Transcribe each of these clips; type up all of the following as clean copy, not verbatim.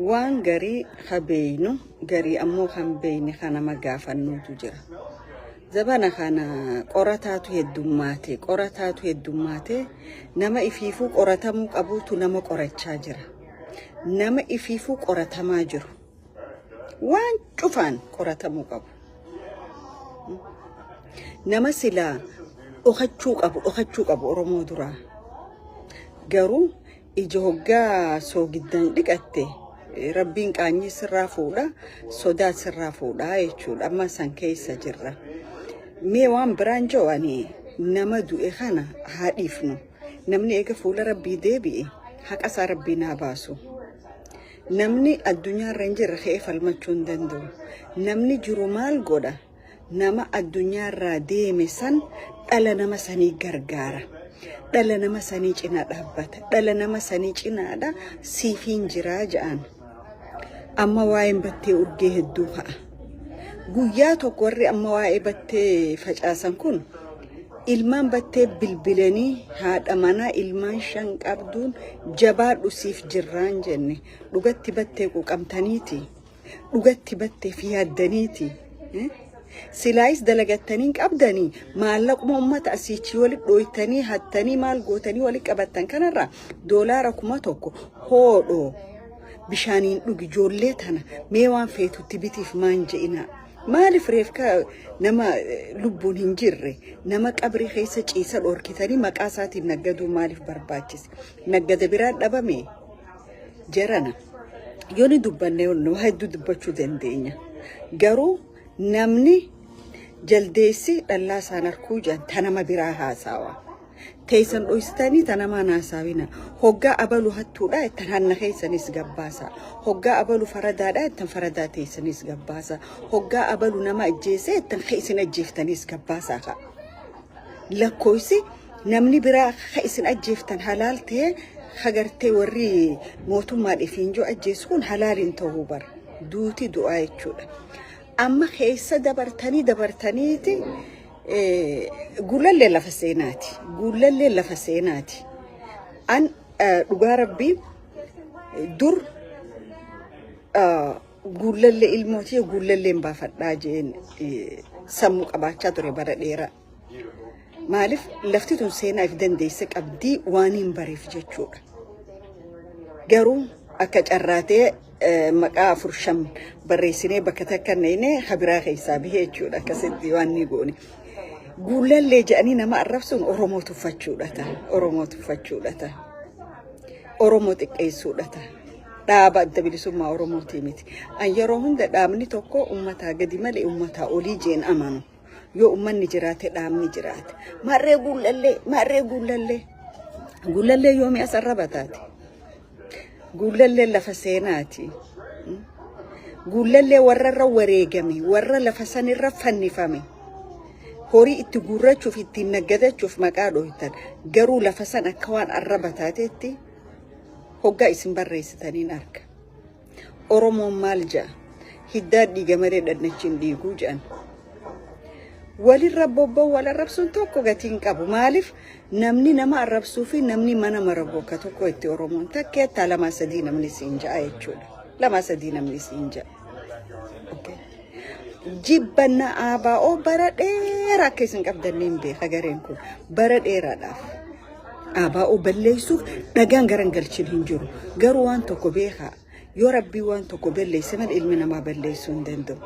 Waan garii habeeynu garii ammoo kan beeyne kana magaafannuutu jira. Zabana kana qorataatu heddummaate nama ifiifuu qoratamuu qabuutu nama qorachaa jira. Nama ifiifuu qoratamaa jiru. Waan cufaan qoratamuu qabu. Nama silaa dhokachuu qabu Oromoo duraa. Garuu ija hoggaa soogiddan dhiqatte Rabbiin qaanyii sirraa fuudha sodaa sirraa fuudha jechuudha. Amma san keessa jirra. Mee waan biraan jo'anii nama du'e kana haadhiifnu. Namni eega fuula Rabbii deebi'e haqa isaa Rabbii naa baasu. Namni addunyaa irra hin jirre ka'ee falmachuu hin danda'u. Namni jiru maal godha? Nama addunyaa irraa deeme san dhala nama sanii gargaara. Dhala nama sanii cina dhaabbata. Dhala nama sanii cinaadha siifiin jiraa ja'an. Amma waa'een battee urgee hedduu ka'a. Guyyaa tokko warri amma waa'ee battee facaasan kun ilmaan battee bilbilanii haadha manaa ilmaan 5 qabduun jabaadhu siif jirraan jenne. Dhugatti battee quuqamtaniiti. Dhugatti battee fi yaaddaniiti. Silaayis dalagattanii qabdanii maallaquma ummata asiichi walitti dhooytanii hattanii maal gootanii walitti qabattan kanarraa doolaara 1,000 hoodhoo bishaaniin dhugi ijoollee tana mee waan feetutti bitiif maan je'ina. Maaliif reefka nama lubbuun hin jirre nama qabri keessa ciisa dhorkitanii maqaa isaatiin naggaduu maaliif barbaachise? Naggada biraan dhabame jarana yoo ni dubbanne waa hedduu dubbachuu dandeenya. Garuu namni jaldeessi dhallaa isaan harkuu jiran tanama biraa haasawa. Teessan dhoysitanii tanama naasaawina. Hoggaa abalu hattuudha ittan hanna keessanis gabbaasa. Hoggaa abalu faradaadha ittan faradaa teessanis gabbaasa. Hoggaa abalu nama ajjeese ittan keessin ajjeeftanis gabbaasa. Lakkooysi namni biraa keessin ajjeeftan halaal ta'e hagartee warri mootummaa dhifiinjoo ajjeesu kun halaaliin ta'uu bara. Duuti du'aa jechuudha. Amma keessa dabartaniiti gulallee lafa seenaati. Gulallee lafa seenaati. An dhugaa Rabbii dur gulallee ilmootii gulalleen baafadhaa jeen sammuu qabaachaa ture bara dheeraa. Maaliif lafti tun seenaaf dandeessa qabdii waan hin bareef jechuudha. Garuu akka carraatee maqaa 4 barreessinee bakka takka neenee habiraa keessaa bihee jechuudha. Akkasitti waan ni goone. Gulallee jedhanii nama arrabsuun Oromoo tuffachuudha. Oromoo xiqqeessuudha. Dhaaba adda bilisummaa Oromootii miti. An yeroo hunda dhaabni tokko uummataa gadi malee uummataa olii jeen amanu. Yoo uummanni jiraate dhaabni jiraate. Marree gulallee. Gulallee yoomii as arrabataati. Gulallee lafa seenaati. Gulallee warra wareegame, warra lafa sanirra fannifame. Horii itti guurrachuuf ittiin naggadachuuf maqaa dhooytan. Garuu lafa san akka waan arrabataateetti hoggaa isin barreessitaniin arga. Oromoon maal ja'a? Hiddaa dhiiga maree dhannachiin dhiiguu jedhan. Walirra bobba'u wal arrabsuun tokko gatiin qabu. Maaliif namni nama arrabsuu fi namni mana mara bokka tokko itti Oromoon takkeettaa 2-3 namni siin ja'a jechuudha. 2-3 namni siin ja'a. Jibbanna ABO bara dheeraa akka isin qabdanneen beeka gareen kun. Bara dheeraadhaaf. ABO balleessuuf dhagaan garan galchin hin jiru. Garuu waan tokko beeka. Yoo Rabbii waan tokko balleesse malee ilmi namaa balleessuu hin danda'u.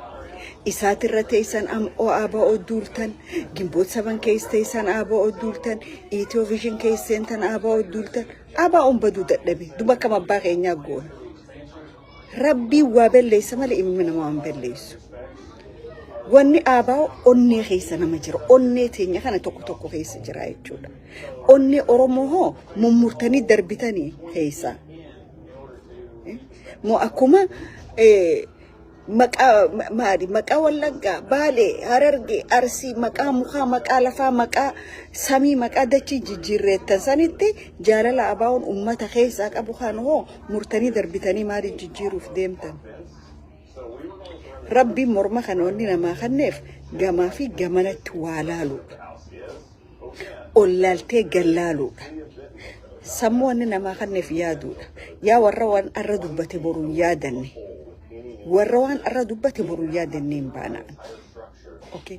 Isaatirra teessan ABO duultan, Gimboot 7 keessa teessan ABO duultan, Ethio Vision keessan ABO duultan, ABO'n baduu dadhabe. Duba kam abbaa keenyaa goona. Rabbii waa balleessa malee ilmi namaa waan balleessu. Wanni ABO onnee keessa nama jira. Onnee teenya kana tokko keessa jira jechuudha. Onnee Oromoo hoo mummurtanii darbitanii keessa. Moo akkuma maqaa Wallaggaa, Baalee, Harargee, Arsii, maqaa mukaa, maqaa lafaa, maqaa samii, maqaa dachii jijjiirreettan sanitti jaalala ABO'n uummata keessaa qabu kan hoo murtanii darbitanii maaliif jijjiiruuf deemtan? Rabbi morma kana wanni namaa kanneef gamaa fi gamanatti waa laaluudha. Ollaaltee gallaaluudha. sammuun nama kanneef yaaduudha yaa warra waan arra dubbate boruu yaadanne warra waan arra dubbate boruu yaadanne hin baanaan okay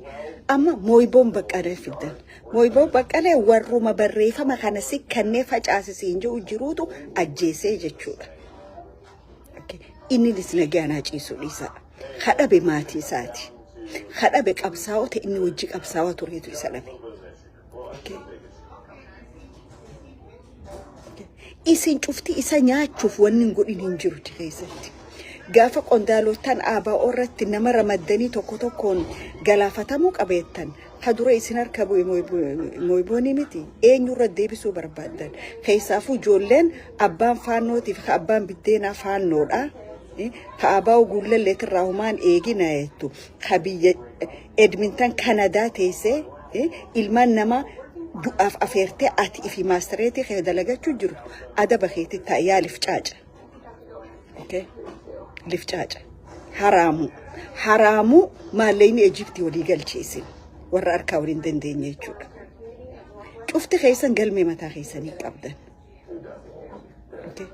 amma mooyboon baqqalee fidan mooyboon baqqalee warruma barreeffama kana si kannee facaasisiin jiruutu ajjeesee jechuudha okay inni disnagaanaa ciisuu dhiisaa hadhabe maatii isaati hadhabe qabsaa'oota inni wajji qabsaa'aa tureetu isa dhabe okay isin cufti isa nyaachuuf wanni godhin hin jiru keessatti gaafa qondaalotaan aabaa orratti nama ramaddanii tokko tokkoon galaafatamuu qabeettan hadura isin harka bu'e mooyboonii miti eenyurra deebisuu barbaadan keessaafuu ijoolleen abbaan faannootiif abbaan biddeenaa faannoodha aabaa guullalleetirraa humaan eegina jettu biyya Edmonton Kanadaa teessee ilmaan nama du'aaf afeertee ati ifi maastereetii kee dalagachuu jiru adaba keetti ta'ee lifcaaca okay lifcaaca haraamu maalleeyni Egyptii walii galcheessin warra harkaa waliin dandeenye jechuudha cufti keessan galmee mataa keessanii qabdan okay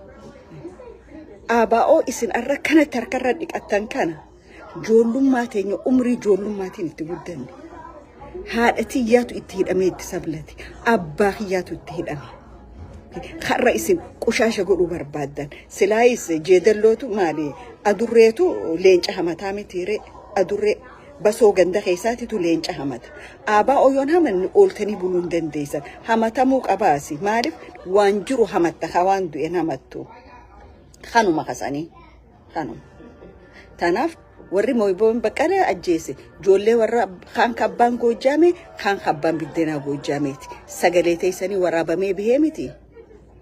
abaa'oo isin arra kanatti harkarra dhiqattan kana joollummaa teenya umrii joollummaatiin itti guddanne haadhati yaatu itti hidhamee itti sablati abbaa yaatu itti hidhame har'a isin qushaasha godhuu barbaadan silaayis jeedallootu maali adurreetu leenca hamataa mitiire adurree basoo ganda keessaatitu leenca hamata aabaa oyoon hamanni ooltanii buluun dandeessan hamatamuu qabaasi maaliif waan jiru hamatta hawaan du'een hamattu kanuma kasanii kanuma tanaaf warri mooyboon baqqalee ajjeese ijoollee warra kaan kabbaan goojjaame kaan kabbaan biddeenaa goojjaameeti sagalee teessanii waraabamee bihee miti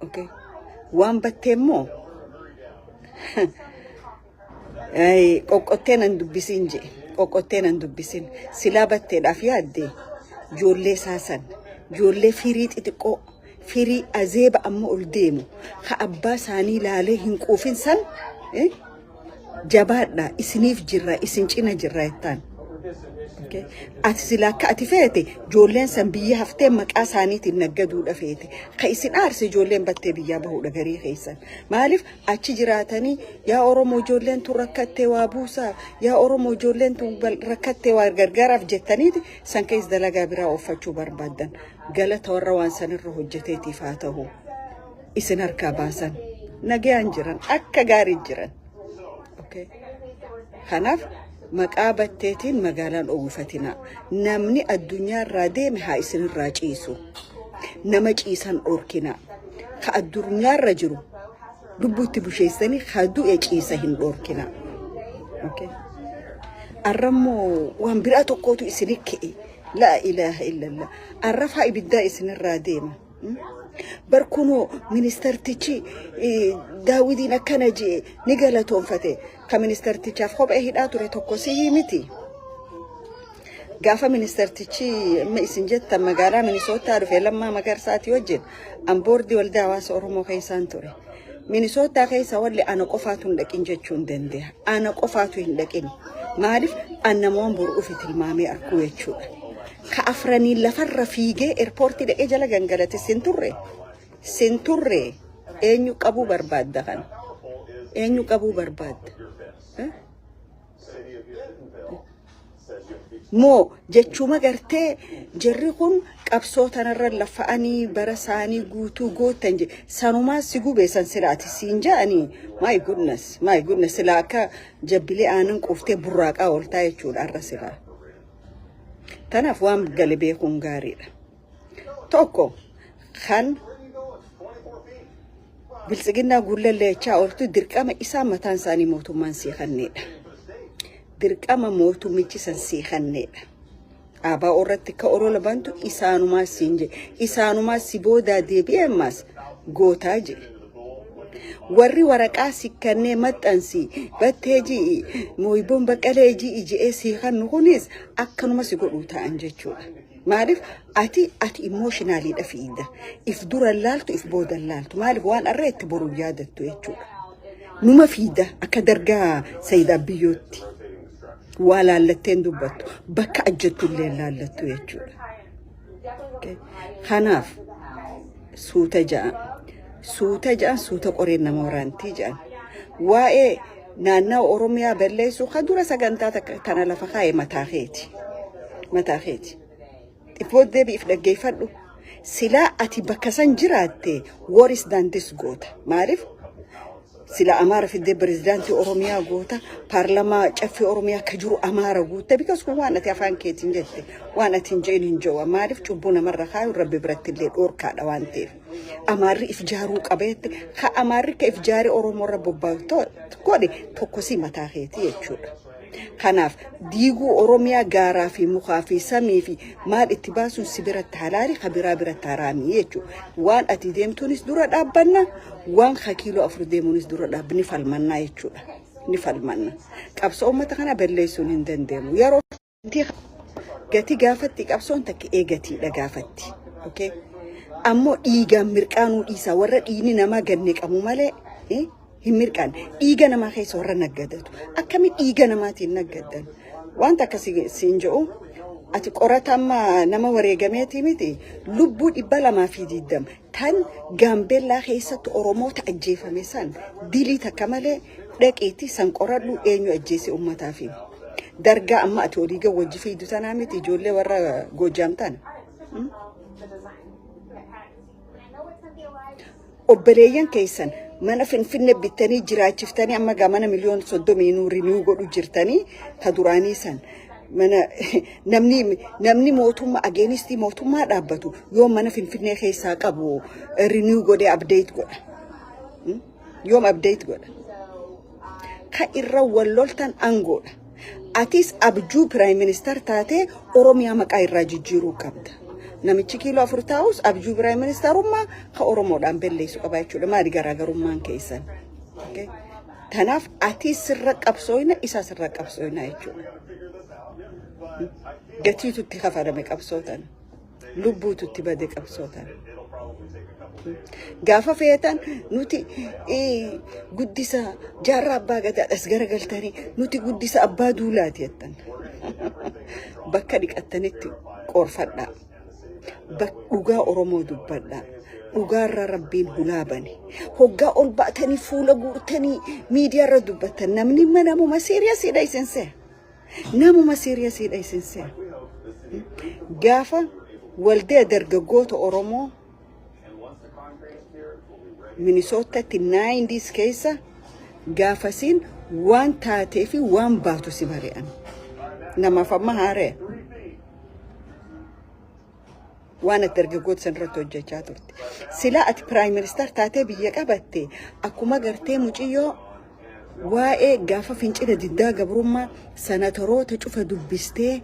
okay waan battee immoo qoqqottee nan dubbisin je qoqqottee nan dubbisin silaa batteedhaaf yaadde ijoollee saasan ijoollee firii xixiqqoo firii azeeba amma ol deemu ka abbaa isaanii ilaalee hin quufin san jabaadha isiniif jirra isin cina jirra jettaan okay ati silakka ati feete ijoolleen san biyya haftee maqaa isaaniitiin naggaduudha feete ka isin aarse ijoolleen battee biyyaa bahuudha garii keessan maaliif achi jiraatanii yaa oromoo ijoolleen tun rakkattee waa buusaa yaa oromoo ijoolleen tun rakkattee waa gargaaraaf jettaniiti san keessa dalagaa biraa oofachuu barbaadan galata warra waan sanirra hojjeteetiif haa ta'u isin harkaa baasan nagayaan jiran akka gaarii jiran okay kanaaf maqaa batteetiin magaalaan ogufatina namni addunyaa irraa deeme haa isin irraa ciisu nama ciisan dhorkina ka addunyaa irra jiru dubbutti busheessanii haa du'e ciisa hin dhorkina okay arrammoo waan biraa tokkootu isin ka'e la ilaha illallah arrafa ibiddaa isin irraa deema barkuno ministertichi daawidin akkana jee ni galatoonfate ka ministertichaaf kophee hidhaa ture tokko si himiti gaafa ministertichi ma isin jetta magaalaa Minnesota dhufe lammaa magarsaati wajjin an boordi waldaa hawaasa oromoo keessaan ture Minnesota keessa walli ana qofaatu hin dhaqin jechuun dandeenya ana qofaatu hin dhaqin maaliif annamoon boru ufi tilmaamee arkuu jechuudha ka afranii lafarra fiigee airportii dhaqee jala gangalate sinturre eenyu qabuu barbaadda kan eenyu qabuu barbaadda moo jechuma gartee jirri kun qabsoo tanarra lafa'anii bara isaanii guutuu gootan je sanumaa si gubeessan silaati siin ja'anii my goodness silaa akka jabbilee aanan quuftee burraaqaa ooltaa jechuudha arra silaa tanaaf waan gale beekuun gaariidha tokko kan biltsiginnaa guullalleechaa ooltu dirqama isaa mataan isaanii mootummaan seekanneedha dirqama mootummichi san seekanneedha abaa irratti ka orola bantu isaanumaa siinje isaanumaa si boodaa deebi'ee ammas gootaa je warri waraqaa sikkannee maxxansi batteeji mooyboon baqqalee ji'ee seekannu kunis akkanuma si godhuu ta'an jechuudha maaliif ati emotionally da fiida if dura laaltu if booda laaltu maaliif waan arreetti boruu yaadattu jechuudha numa fiida akka dargaa Sayyid Abiyyootti waa laallatteen dubbattu bakka ajjattu illee laallattu jechuudha kanaaf suuta ja'a suuta jaan suuta qoreen nama waraantii jaan waa'ee naannaa Oromiyaa balleessuu kadura sagantaa tana lafa kaa'e mataa keeti ifoodee biif dhaggeeffadhu silaa ati bakka san jiraatte waris dantis goota maaliif sila Amara fidde presidenti Oromiyaa goota parlama caffi Oromiyaa kajuru Amara goota because waan ati afaan keetiin jette waan ati hin jowa maaliif cubbuu namarra kaayu rabbi biratti illee dhoorkaadha waan ta'eef Amarri ifjaaruu qabeette ka Amarri ka ifjaari Oromoo irra bobbaatu godhe tokkosi mataa keetii jechuudha. Kanaaf diiguu Oromiyaa gaaraa fi mukaa fi samii fi maal itti baasuun si biratti halaali kabiraa biratti haraamii jechuudha. Waan ati deemtuunis dura dhaabbanna waan kiiloo 4 deemuunis dura dhaabbni falmannaa jechuudha. Ni falmanna. Qabsoo uummata kana balleessuun hin dandeenyu. Yeroo gati gaafatti qabsoon takka eegatiidha gaafatti. Okay? Ammoo dhiigaan mirqaanuu dhiisa warra dhiini namaa ganne qabu malee hin mirqaan dhiiga namaa keessa warra naggadatu akkami dhiiga namaatiin naggadan wanta akkasii siin jedhu ati qoratama nama wareegameeti miti lubbuu 220 tan Gaambeellaa keessatti Oromoota ajjeefame san dilii takka malee dhaqeeti san qoradhu eenyu ajjeese uummataaf dargaa amma ati oliiga wajji fiidu tanaa miti ijoollee warra Gojaamtaan obboleeyyan keessan mana finfinne bittanii jiraachiftanii amma gamana miliyoon 30 nuuri niu godhu jirtanii ta duraanii san mana namni mootummaa ageenistii mootummaa dhaabbatu yoo mana finfinne keessaa qabu renew godhe update godha yoom update godha ka irra walloltan angoodha atis abjuu prime minister taate Oromiyaa maqaa irraa jijjiiruu qabda namichi kiiloo 4 taa'us abjuu prime ministerummaa ka Oromoodhaan balleessu qaba jechuudha maali garaagarummaan keessan okay tanaaf ati sirra qabsooyna isa sirra qabsooyna jechuudha gatiitutti kafalame qabsootan lubbuututti bade qabsootan gaafa feetan nuti guddisa jaarraa abbaa gadaadhas garagaltanii nuti guddisa abbaa duulaati jettan bakka dhiqattanitti qorfadhaa dhugaa Oromoo dubbadhaa dhugaarra rabbiin hulaabani hoggaa ol baatanii fuula guurtanii miidiyaarra dubbatan namni namuma seriyasidha isinse namuma seriyasidha isinse gaafa waldee dargaggoota Oromoo Minnesota 90s keessa gaafasiin waan taatee fi waan baatu si bari'an namaaf amma haaree وانا درجوت سنرتو جاتورت سلاءة برايم مينستر تاتي بيقابتي اكو ما قرتي مجيو واي قافة فينجينا ديدا قبرما سناترو تشوف دبستي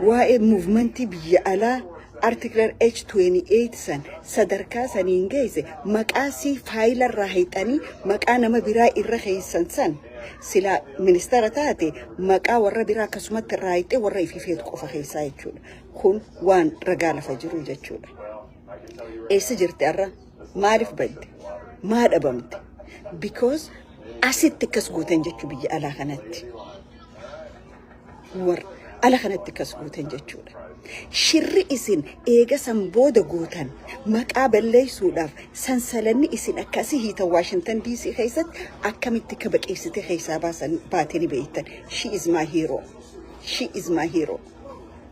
واي موفمنتي بيقالا ارتكلر H28 سن صدركا سنينجيزي مقاسي فايل الرهيتاني مقانا ما براي الرخيسان سن سلا مينستر تاتي مقا ورا برا كسمت الرايتي ورا في فيد قفا خيسا يجول كون وان رجال فجرو جاتشول اي سجرت ارى ما عرف بد ما دبمت because اسيت كسغوتن جاتشو بيجي على خنتي ور على خنتي كسغوتن جاتشول شر اسن ايغا سمبودا غوتن مقابل لي سوداف سنسلني اسن اكاسي هيتا واشنطن دي سي خيست اكمت كبقيستي حسابا باتني بيتن she is my hero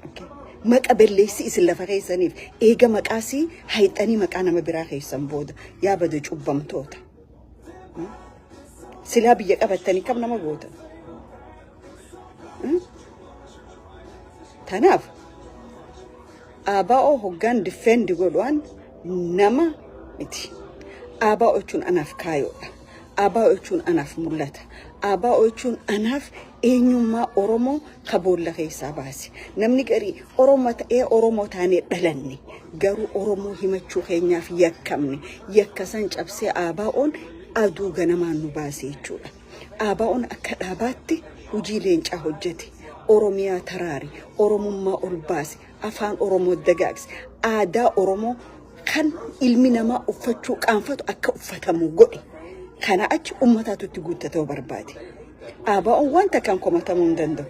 okay مقابل لي سي اسن لفخيسنيف ايغا مقاسي هيتاني مقانا مبرا خيسن بود يا بده چوبمتوتا سلابي يقبتني كم نما غوتن تناف Abao hogan defend godwan nama miti abao chun anaf kayo abao chun anaf mulata abao chun anaf enyuma Oromo kabolla keessa baasi namni gari Oromo ta'e Oromo taane dhalanni garu Oromo himachu keenyaaf yakkamni yakkasan cabsee abaoon aduu ganamaan nu baasee jechuudha abaoon akka dhaabaatti hojii leencaa hojjete Oromiyaa taraari Oromummaa ol baase afaan Oromoo dagaagse aadaa Oromoo kan ilmi namaa uffachuu qaanfatu akka uffatamu godhe kana achi ummataatutti guuttatoo barbaade abaa'oon wanta kan komatamuu hin danda'u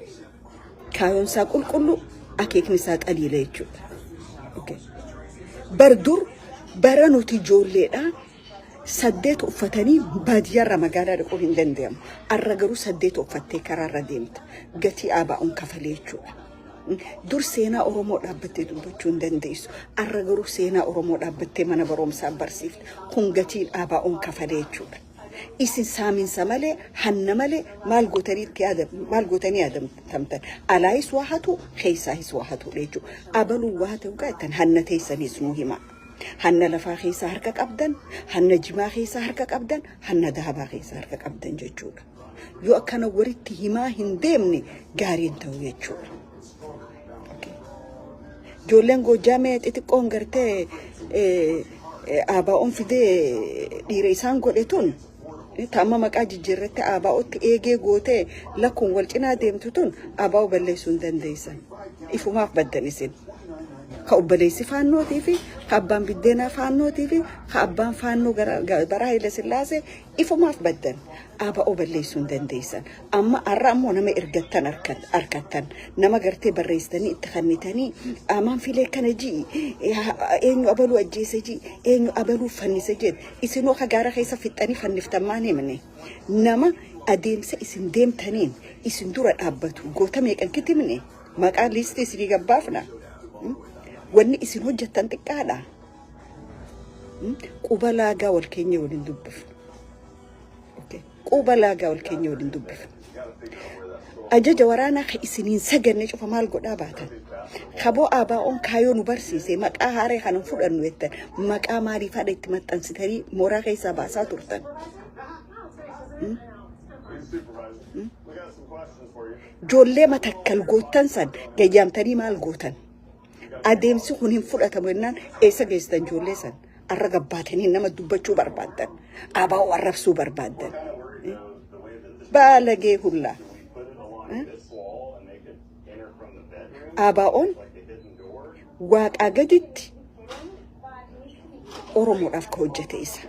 kaayoon isaa qulqullu akeekni isaa qaliila jechuudha okay bardur bara nuti ijoolleedha saddeet uffatanii baadiyyaarra magaalaa dhaquu hin danda'amu. Arra garuu saddeet uffattee karaarra deemta. Gatii ABO'n kafalee jechuudha. Dur seenaa Oromoo dhaabbattee dubbachuu hin dandeessu. Arra garuu seenaa Oromoo dhaabbattee mana barumsaa barsiifte. Kun gatiin ABO'n kafalee jechuudha. Isin saaminsa malee, hanna malee maal gootanii yaadamtan. Alaayis waa hatu, keessaayis waa hatu jechuudha. Abaluu waa ta'u gaatan hanna teessanis nuu hima. Hanna lafaa keessa harka qabdan, hanna jimaa keessa harka qabdan, hanna dahabaa keessa harka qabdan jechuudha. Yoo akkana walitti himaa hin deemne gaariin ta'u jechuudha. Ijoolleen Goojjamee xixiqqoon gartee ABO'n fidee dhiira isaan godhe tun tamma maqaa jijjiirratti ABO'tti eegee gootee lakkuun wal cinaa deemtu tun ABO balleessuu hin dandeessan. Ifumaaf baddan isin. Ka obboleessi faannootii fi ka abbaan biddeenaa faannootii fi ka abbaan faannoo bara Haayile Sillaasee ifumaaf baddan. ABO balleessuu hin dandeessan. Amma arra ammoo nama ergattan arkattan. Nama gartee barreessitanii itti kannitanii amaan filee kana ji'i eenyu abaluu ajjeese ji'i eenyu abaluu fannise jedhe isinoo ka gaara keessa fixxanii fanniftan maan himne. Nama adeemsa isin deemtaniin isin dura dhaabbatu goota meeqan kitimne maqaa liistii isinii gabbaafna. Wanni isin hojjettan xiqqaadha. Quba laagaa wal keenya waliin dubbifnu. Quba laagaa wal keenya waliin dubbifnu. Ajaja waraanaa ka isiniin saganne cufa maal godhaa baatan. Kaboo ABO'n kaayoo nu barsiise maqaa haaree kanan fudhannu jettan maqaa maaliif haadha itti maxxansitanii mooraa keessaa baasaa turtan. Ijoollee matakkal gootan san gayyaamtanii maal gootan. Adeemsi kun hin fudhatamu jennaan eessa geessan ijoollee san arra gabbaatanii nama dubbachuu barbaaddan. ABO arrabsuu barbaaddan. Baalagee hullaa. ABO'n waaqaa gaditti Oromoodhaaf ka hojjete isa.